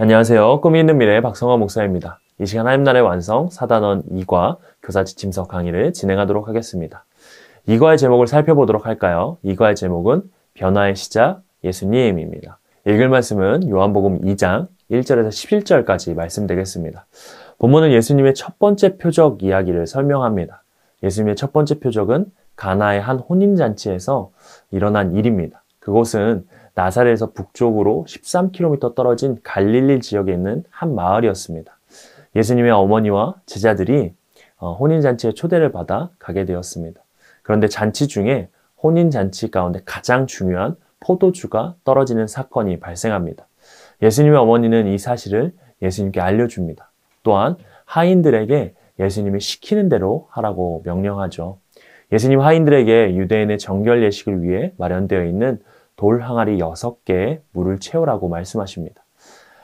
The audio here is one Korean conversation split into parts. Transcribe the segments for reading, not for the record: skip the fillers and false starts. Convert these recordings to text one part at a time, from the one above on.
안녕하세요. 꿈이 있는 미래의 박성화 목사입니다. 이 시간 하나님 나라의 완성 4단원 2과 교사 지침서 강의를 진행하도록 하겠습니다. 2과의 제목을 살펴보도록 할까요? 2과의 제목은 변화의 시작 예수님입니다. 읽을 말씀은 요한복음 2장 1절에서 11절까지 말씀되겠습니다. 본문은 예수님의 첫 번째 표적 이야기를 설명합니다. 예수님의 첫 번째 표적은 가나의 한 혼인잔치에서 일어난 일입니다. 그곳은 나사렛에서 북쪽으로 13km 떨어진 갈릴리 지역에 있는 한 마을이었습니다. 예수님의 어머니와 제자들이 혼인잔치에 초대를 받아 가게 되었습니다. 그런데 잔치 중에 혼인잔치 가운데 가장 중요한 포도주가 떨어지는 사건이 발생합니다. 예수님의 어머니는 이 사실을 예수님께 알려줍니다. 또한 하인들에게 예수님이 시키는 대로 하라고 명령하죠. 예수님 하인들에게 유대인의 정결 예식을 위해 마련되어 있는 돌 항아리 6개에 물을 채우라고 말씀하십니다.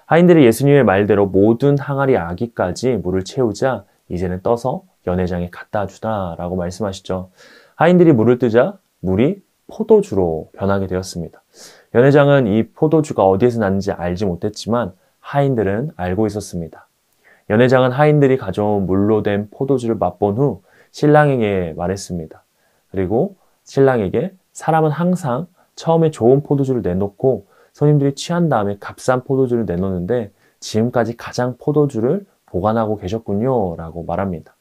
하인들이 예수님의 말대로 모든 항아리 아기까지 물을 채우자 이제는 떠서 연회장에 갖다 주다라고 말씀하시죠. 하인들이 물을 뜨자 물이 포도주로 변하게 되었습니다. 연회장은 이 포도주가 어디에서 났는지 알지 못했지만 하인들은 알고 있었습니다. 연회장은 하인들이 가져온 물로 된 포도주를 맛본 후 신랑에게 말했습니다. 그리고 신랑에게 사람은 항상 처음에 좋은 포도주를 내놓고 손님들이 취한 다음에 값싼 포도주를 내놓는데 지금까지 가장 포도주를 보관하고 계셨군요 라고 말합니다.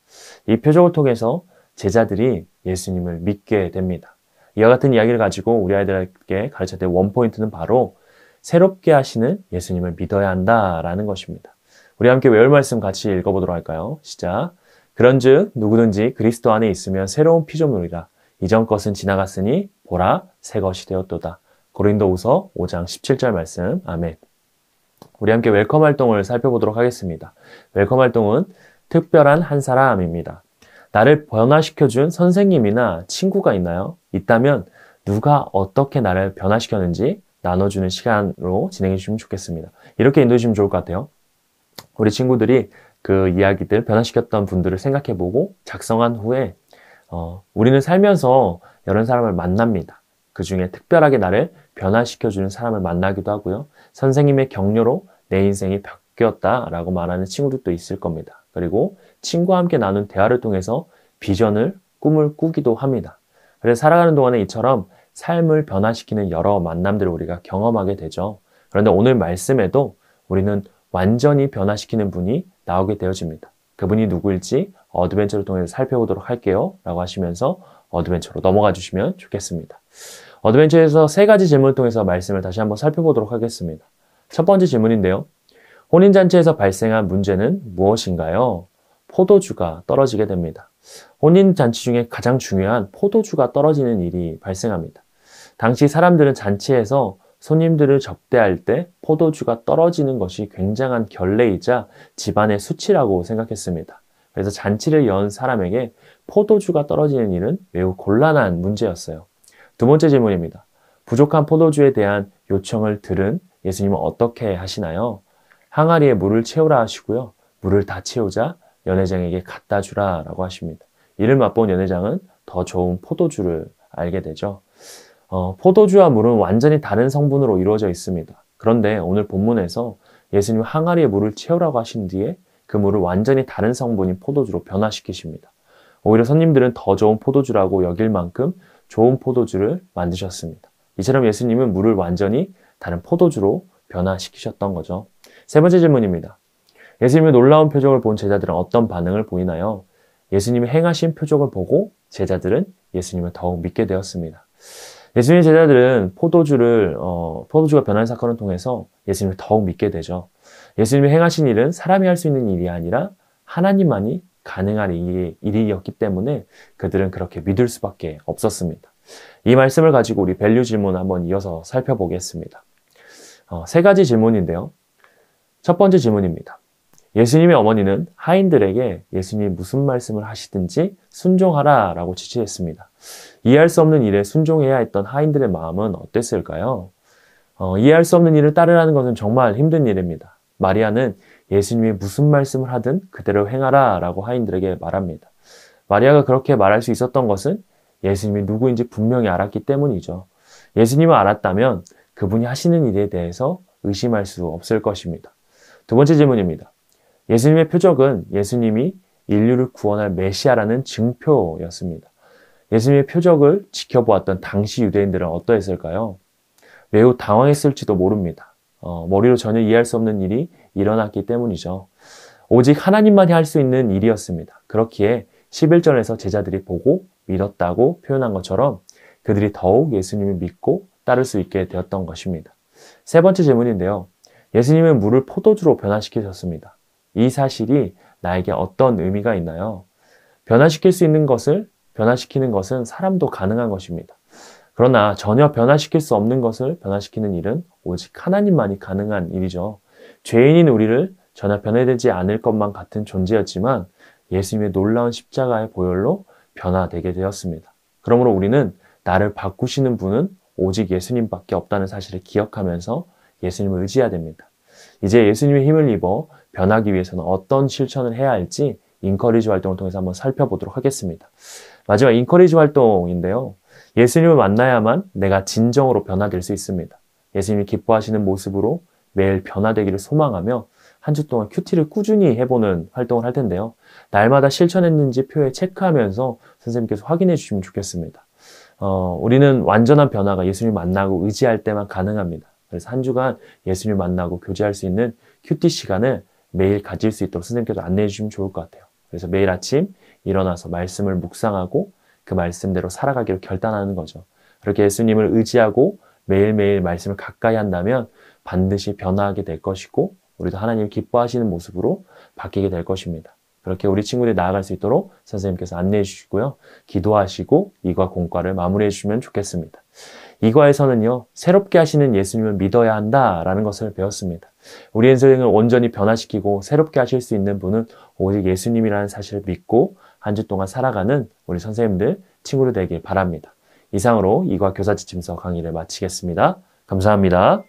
이 표적을 통해서 제자들이 예수님을 믿게 됩니다. 이와 같은 이야기를 가지고 우리 아이들에게 가르칠 때 원포인트는 바로 새롭게 하시는 예수님을 믿어야 한다라는 것입니다. 우리 함께 외울 말씀 같이 읽어보도록 할까요? 시작. 그런즉 누구든지 그리스도 안에 있으면 새로운 피조물이라 이전 것은 지나갔으니 보라 새 것이 되었도다. 고린도후서 5장 17절 말씀. 아멘. 우리 함께 웰컴 활동을 살펴보도록 하겠습니다. 웰컴 활동은 특별한 한 사람입니다. 나를 변화시켜준 선생님이나 친구가 있나요? 있다면 누가 어떻게 나를 변화시켰는지 나눠주는 시간으로 진행해 주시면 좋겠습니다. 이렇게 인도해 주시면 좋을 것 같아요. 우리 친구들이 그 이야기들 변화시켰던 분들을 생각해보고 작성한 후에 우리는 살면서 여러 사람을 만납니다. 그 중에 특별하게 나를 변화시켜주는 사람을 만나기도 하고요. 선생님의 격려로 내 인생이 바뀌었다라고 말하는 친구들도 있을 겁니다. 그리고 친구와 함께 나눈 대화를 통해서 비전을, 꿈을 꾸기도 합니다. 그래서 살아가는 동안에 이처럼 삶을 변화시키는 여러 만남들을 우리가 경험하게 되죠. 그런데 오늘 말씀에도 우리는 완전히 변화시키는 분이 나오게 되어집니다. 그분이 누구일지 어드벤처를 통해서 살펴보도록 할게요 라고 하시면서 어드벤처로 넘어가 주시면 좋겠습니다. 어드벤처에서 3가지 질문을 통해서 말씀을 다시 한번 살펴보도록 하겠습니다. 첫 번째 질문인데요. 혼인잔치에서 발생한 문제는 무엇인가요? 포도주가 떨어지게 됩니다. 혼인잔치 중에 가장 중요한 포도주가 떨어지는 일이 발생합니다. 당시 사람들은 잔치에서 손님들을 접대할 때 포도주가 떨어지는 것이 굉장한 결례이자 집안의 수치라고 생각했습니다. 그래서 잔치를 연 사람에게 포도주가 떨어지는 일은 매우 곤란한 문제였어요. 두 번째 질문입니다. 부족한 포도주에 대한 요청을 들은 예수님은 어떻게 하시나요? 항아리에 물을 채우라 하시고요. 물을 다 채우자 연회장에게 갖다 주라 라고 하십니다. 이를 맛본 연회장은 더 좋은 포도주를 알게 되죠. 포도주와 물은 완전히 다른 성분으로 이루어져 있습니다. 그런데 오늘 본문에서 예수님 항아리에 물을 채우라고 하신 뒤에 그 물을 완전히 다른 성분인 포도주로 변화시키십니다. 오히려 손님들은 더 좋은 포도주라고 여길 만큼 좋은 포도주를 만드셨습니다. 이처럼 예수님은 물을 완전히 다른 포도주로 변화시키셨던 거죠. 세 번째 질문입니다. 예수님의 놀라운 표적을 본 제자들은 어떤 반응을 보이나요? 예수님이 행하신 표적을 보고 제자들은 예수님을 더욱 믿게 되었습니다. 예수님의 제자들은 포도주가 변하는 사건을 통해서 예수님을 더욱 믿게 되죠. 예수님이 행하신 일은 사람이 할 수 있는 일이 아니라 하나님만이 가능한 일이었기 때문에 그들은 그렇게 믿을 수밖에 없었습니다. 이 말씀을 가지고 우리 밸류 질문 한번 이어서 살펴보겠습니다. 3가지 질문인데요. 첫 번째 질문입니다. 예수님의 어머니는 하인들에게 예수님이 무슨 말씀을 하시든지 순종하라 라고 지시했습니다. 이해할 수 없는 일에 순종해야 했던 하인들의 마음은 어땠을까요? 이해할 수 없는 일을 따르라는 것은 정말 힘든 일입니다. 마리아는 예수님이 무슨 말씀을 하든 그대로 행하라 라고 하인들에게 말합니다. 마리아가 그렇게 말할 수 있었던 것은 예수님이 누구인지 분명히 알았기 때문이죠. 예수님을 알았다면 그분이 하시는 일에 대해서 의심할 수 없을 것입니다. 두 번째 질문입니다. 예수님의 표적은 예수님이 인류를 구원할 메시아라는 증표였습니다. 예수님의 표적을 지켜보았던 당시 유대인들은 어떠했을까요? 매우 당황했을지도 모릅니다. 머리로 전혀 이해할 수 없는 일이 일어났기 때문이죠. 오직 하나님만이 할 수 있는 일이었습니다. 그렇기에 11절에서 제자들이 보고 믿었다고 표현한 것처럼 그들이 더욱 예수님을 믿고 따를 수 있게 되었던 것입니다. 세 번째 질문인데요. 예수님은 물을 포도주로 변화시키셨습니다. 이 사실이 나에게 어떤 의미가 있나요? 변화시킬 수 있는 것을 변화시키는 것은 사람도 가능한 것입니다. 그러나 전혀 변화시킬 수 없는 것을 변화시키는 일은 오직 하나님만이 가능한 일이죠. 죄인인 우리를 전혀 변화되지 않을 것만 같은 존재였지만 예수님의 놀라운 십자가의 보혈로 변화되게 되었습니다. 그러므로 우리는 나를 바꾸시는 분은 오직 예수님밖에 없다는 사실을 기억하면서 예수님을 의지해야 됩니다. 이제 예수님의 힘을 입어 변하기 위해서는 어떤 실천을 해야 할지 인커리지 활동을 통해서 한번 살펴보도록 하겠습니다. 마지막 인커리지 활동인데요. 예수님을 만나야만 내가 진정으로 변화될 수 있습니다. 예수님이 기뻐하시는 모습으로 매일 변화되기를 소망하며 한 주 동안 큐티를 꾸준히 해보는 활동을 할 텐데요. 날마다 실천했는지 표에 체크하면서 선생님께서 확인해 주시면 좋겠습니다. 우리는 완전한 변화가 예수님을 만나고 의지할 때만 가능합니다. 그래서 한 주간 예수님을 만나고 교제할 수 있는 큐티 시간을 매일 가질 수 있도록 선생님께서 안내해 주시면 좋을 것 같아요. 그래서 매일 아침 일어나서 말씀을 묵상하고 그 말씀대로 살아가기로 결단하는 거죠. 그렇게 예수님을 의지하고 매일매일 말씀을 가까이 한다면 반드시 변화하게 될 것이고 우리도 하나님을 기뻐하시는 모습으로 바뀌게 될 것입니다. 그렇게 우리 친구들이 나아갈 수 있도록 선생님께서 안내해 주시고요. 기도하시고 이과 공과를 마무리해 주시면 좋겠습니다. 이과에서는요. 새롭게 하시는 예수님을 믿어야 한다라는 것을 배웠습니다. 우리 인생을 온전히 변화시키고 새롭게 하실 수 있는 분은 오직 예수님이라는 사실을 믿고 한 주 동안 살아가는 우리 선생님들, 친구들 되길 바랍니다. 이상으로 이과 교사 지침서 강의를 마치겠습니다. 감사합니다.